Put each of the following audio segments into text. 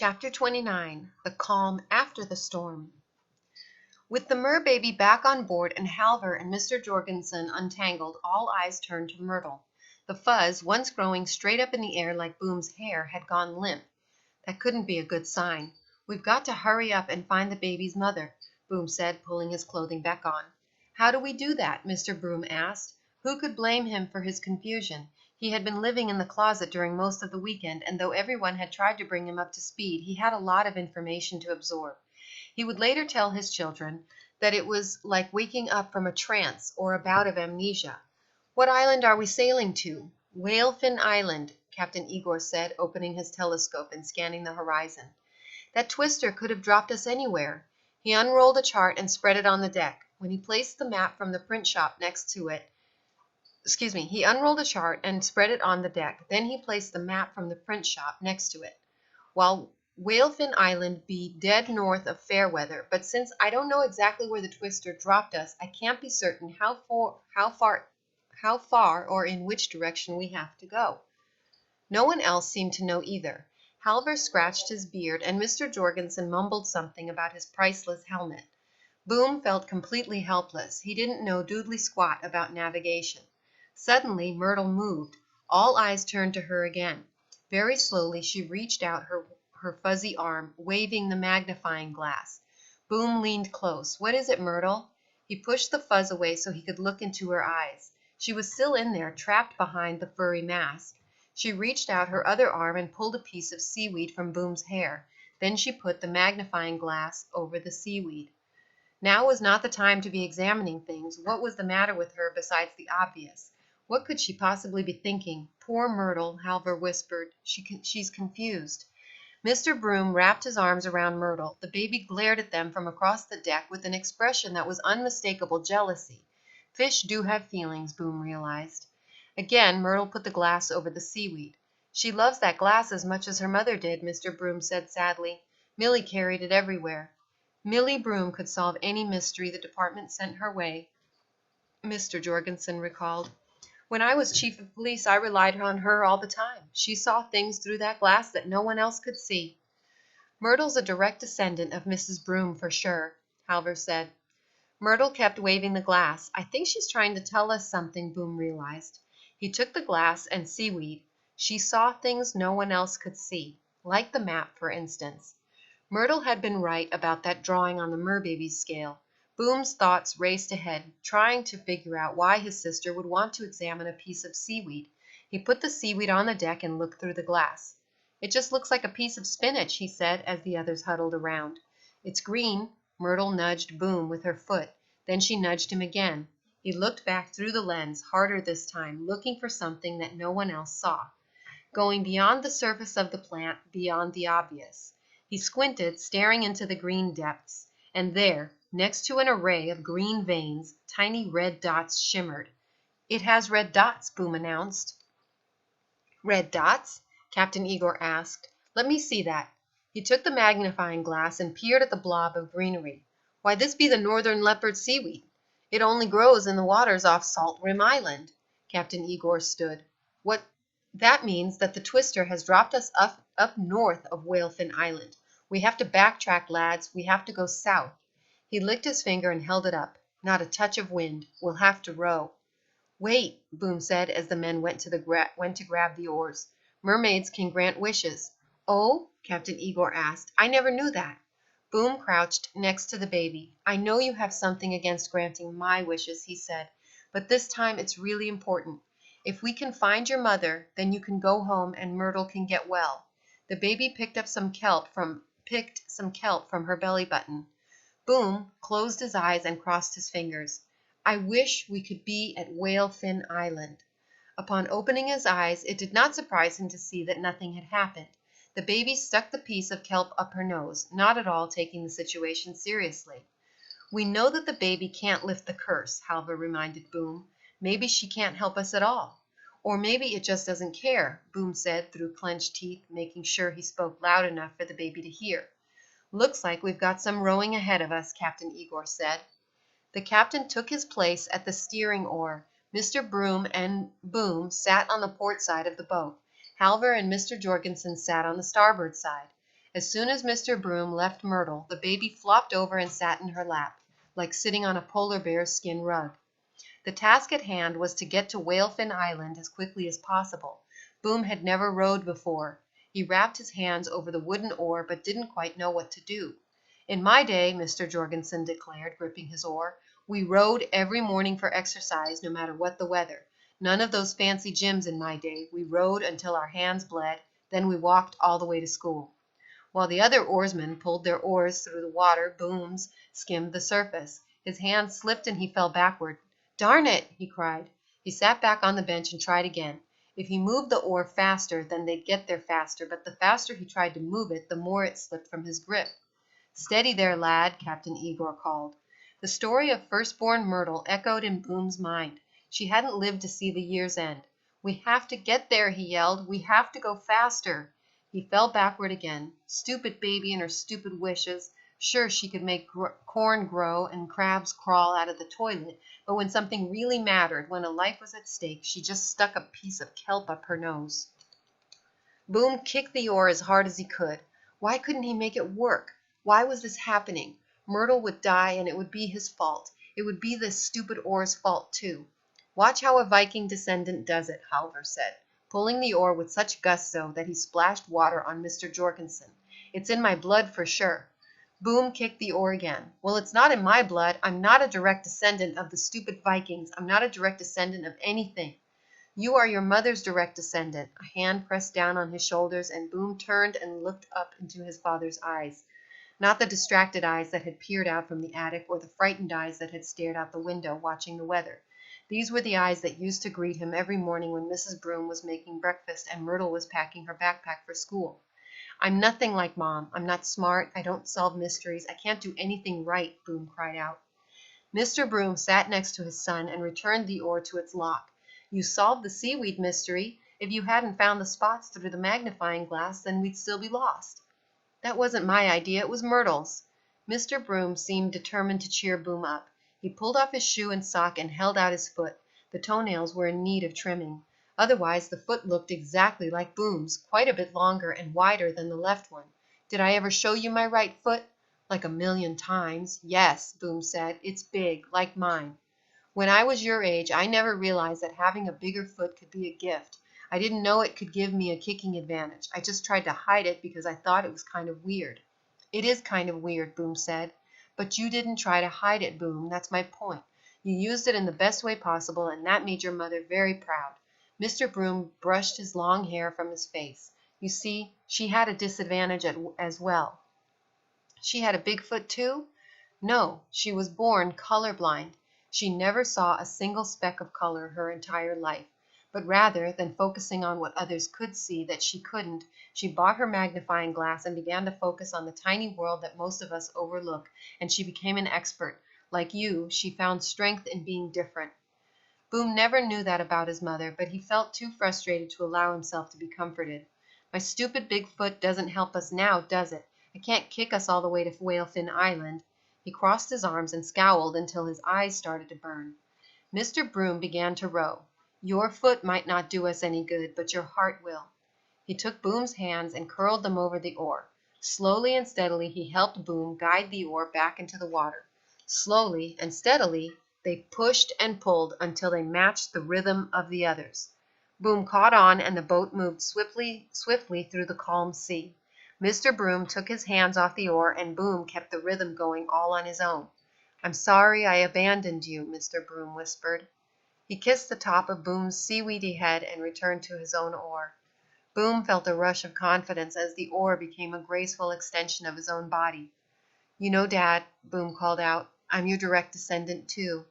Chapter 29. The Calm After the Storm. With the merbaby back on board and Halvor and Mr. Jorgensen untangled, all eyes turned to Myrtle. The fuzz, once growing straight up in the air like Boom's hair, had gone limp. That couldn't be a good sign. "We've got to hurry up and find the baby's mother," Boom said, pulling his clothing back on. "How do we do that?" Mr. Broom asked. Who could blame him for his confusion? He had been living in the closet during most of the weekend, and though everyone had tried to bring him up to speed, he had a lot of information to absorb. He would later tell his children that it was like waking up from a trance or a bout of amnesia. "What island are we sailing to?" "Whalefin Island," Captain Igor said, opening his telescope and scanning the horizon. "That twister could have dropped us anywhere." He unrolled a chart and spread it on the deck. When he placed the map from the print shop next to it, he unrolled a chart and spread it on the deck. Then he placed the map from the print shop next to it. "While Whalefin Island be dead north of Fairweather, but since I don't know exactly where the twister dropped us, I can't be certain how far or in which direction we have to go." No one else seemed to know either. Halvor scratched his beard, and Mr. Jorgensen mumbled something about his priceless helmet. Boom felt completely helpless. He didn't know doodly squat about navigation. Suddenly Myrtle moved. All eyes turned to her again. Very slowly she reached out her fuzzy arm, waving the magnifying glass. Boom leaned close. "What is it, Myrtle?" He pushed the fuzz away so he could look into her eyes. She was still in there, trapped behind the furry mask. She reached out her other arm and pulled a piece of seaweed from Boom's hair. Then she put the magnifying glass over the seaweed. Now was not the time to be examining things. What was the matter with her besides the obvious? What could she possibly be thinking? "Poor Myrtle," Halvor whispered. She's confused." Mr. Broom wrapped his arms around Myrtle. The baby glared at them from across the deck with an expression that was unmistakable jealousy. Fish do have feelings, Boom realized. Again Myrtle put the glass over the seaweed. "She loves that glass as much as her mother did," Mr. Broom said sadly. "Millie carried it everywhere." Millie Broom could solve any mystery the department sent her way, Mr. Jorgensen recalled. "When I was chief of police, I relied on her all the time. She saw things through that glass that no one else could see." "Myrtle's a direct descendant of Mrs. Broom for sure," Halvor said. Myrtle kept waving the glass. "I think she's trying to tell us something," Boom realized. He took the glass and seaweed. She saw things no one else could see, like the map, for instance. Myrtle had been right about that drawing on the merbaby's scale. Boom's thoughts raced ahead, trying to figure out why his sister would want to examine a piece of seaweed. He put the seaweed on the deck and looked through the glass. "It just looks like a piece of spinach," he said, as the others huddled around. "It's green." Myrtle nudged Boom with her foot. Then she nudged him again. He looked back through the lens, harder this time, looking for something that no one else saw. Going beyond the surface of the plant, beyond the obvious. He squinted, staring into the green depths, and there, next to an array of green veins, tiny red dots shimmered. "It has red dots," Boom announced. "Red dots?" Captain Igor asked. "Let me see that." He took the magnifying glass and peered at the blob of greenery. "Why, this be the northern leopard seaweed. It only grows in the waters off Salt Rim Island." Captain Igor stood. That means that the twister has dropped us up north of Whalefin Island. We have to backtrack, lads. We have to go south." He licked his finger and held it up. "Not a touch of wind. We'll have to row." "Wait," Boom said as the men went to grab the oars. "Mermaids can grant wishes." "Oh?" Captain Igor asked. "I never knew that." Boom crouched next to the baby. "I know you have something against granting my wishes," he said, "but this time it's really important. If we can find your mother, then you can go home and Myrtle can get well." The baby picked some kelp from her belly button. Boom closed his eyes and crossed his fingers. "I wish we could be at Whalefin Island." Upon opening his eyes, it did not surprise him to see that nothing had happened. The baby stuck the piece of kelp up her nose, not at all taking the situation seriously. "We know that the baby can't lift the curse," Halvor reminded Boom. "Maybe she can't help us at all. Or maybe it just doesn't care," Boom said through clenched teeth, making sure he spoke loud enough for the baby to hear. "Looks like we've got some rowing ahead of us," Captain Igor said. The captain took his place at the steering oar. Mr. Broom and Boom sat on the port side of the boat. Halvor and Mr. Jorgensen sat on the starboard side. As soon as Mr. Broom left Myrtle, the baby flopped over and sat in her lap, like sitting on a polar bear's skin rug. The task at hand was to get to Whalefin Island as quickly as possible. Boom had never rowed before. He wrapped his hands over the wooden oar, but didn't quite know what to do. In my day, Mr. Jorgensen declared, gripping his oar, we rowed every morning for exercise, no matter what the weather. None of those fancy gyms in my day. We rowed until our hands bled, then we walked all the way to school. While the other oarsmen pulled their oars through the water, Booms skimmed the surface. His hands slipped and he fell backward. Darn it, he cried. He sat back on the bench and tried again. If he moved the oar faster, then they'd get there faster, but the faster he tried to move it, the more it slipped from his grip. Steady there, lad, Captain Igor called. The story of firstborn Myrtle echoed in Boom's mind. She hadn't lived to see the year's end. We have to get there, he yelled. We have to go faster. He fell backward again. Stupid baby and her stupid wishes. Sure, she could make corn grow and crabs crawl out of the toilet, but when something really mattered, when a life was at stake, she just stuck a piece of kelp up her nose. Boom kicked the oar as hard as he could. Why couldn't he make it work? Why was this happening? Myrtle would die, and it would be his fault. It would be this stupid oar's fault, too. Watch how a Viking descendant does it, Halvor said, pulling the oar with such gusto that he splashed water on Mr. Jorgensen. It's in my blood for sure. Boom kicked the oar again. Well, it's not in my blood. I'm not a direct descendant of the stupid Vikings. I'm not a direct descendant of anything. You are your mother's direct descendant. A hand pressed down on his shoulders, and Boom turned and looked up into his father's eyes. Not the distracted eyes that had peered out from the attic, or the frightened eyes that had stared out the window, watching the weather. These were the eyes that used to greet him every morning when Mrs. Broom was making breakfast and Myrtle was packing her backpack for school. I'm nothing like Mom. I'm not smart. I don't solve mysteries. I can't do anything right, Boom cried out. Mr. Broom sat next to his son and returned the oar to its lock. You solved the seaweed mystery. If you hadn't found the spots through the magnifying glass, then we'd still be lost. That wasn't my idea. It was Myrtle's. Mr. Broom seemed determined to cheer Boom up. He pulled off his shoe and sock and held out his foot. The toenails were in need of trimming. Otherwise, the foot looked exactly like Boom's, quite a bit longer and wider than the left one. Did I ever show you my right foot? Like 1,000,000 times. Yes, Boom said. It's big, like mine. When I was your age, I never realized that having a bigger foot could be a gift. I didn't know it could give me a kicking advantage. I just tried to hide it because I thought it was kind of weird. It is kind of weird, Boom said. But you didn't try to hide it, Boom. That's my point. You used it in the best way possible, and that made your mother very proud. Mr. Broom brushed his long hair from his face. You see, she had a disadvantage as well. She had a big foot too? No, she was born colorblind. She never saw a single speck of color her entire life. But rather than focusing on what others could see that she couldn't, she bought her magnifying glass and began to focus on the tiny world that most of us overlook, and she became an expert. Like you, she found strength in being different. Boom never knew that about his mother, but he felt too frustrated to allow himself to be comforted. My stupid big foot doesn't help us now, does it? I can't kick us all the way to Whalefin Island. He crossed his arms and scowled until his eyes started to burn. Mr. Broom began to row. Your foot might not do us any good, but your heart will. He took Boom's hands and curled them over the oar. Slowly and steadily he helped Boom guide the oar back into the water. Slowly and steadily they pushed and pulled until they matched the rhythm of the others. Boom caught on, and the boat moved swiftly through the calm sea. Mr. Broom took his hands off the oar, and Boom kept the rhythm going all on his own. I'm sorry I abandoned you, Mr. Broom whispered. He kissed the top of Boom's seaweedy head and returned to his own oar. Boom felt a rush of confidence as the oar became a graceful extension of his own body. You know, Dad, Boom called out, I'm your direct descendant, too.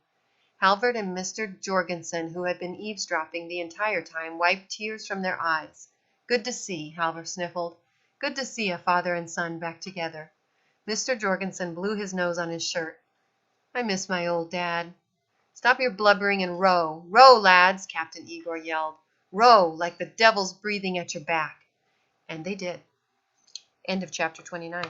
Halvard and Mr. Jorgensen, who had been eavesdropping the entire time, wiped tears from their eyes. Good to see, Halvard sniffled. Good to see a father and son back together. Mr. Jorgensen blew his nose on his shirt. I miss my old dad. Stop your blubbering and row. Row, lads, Captain Igor yelled. Row like the devil's breathing at your back. And they did. End of chapter 29.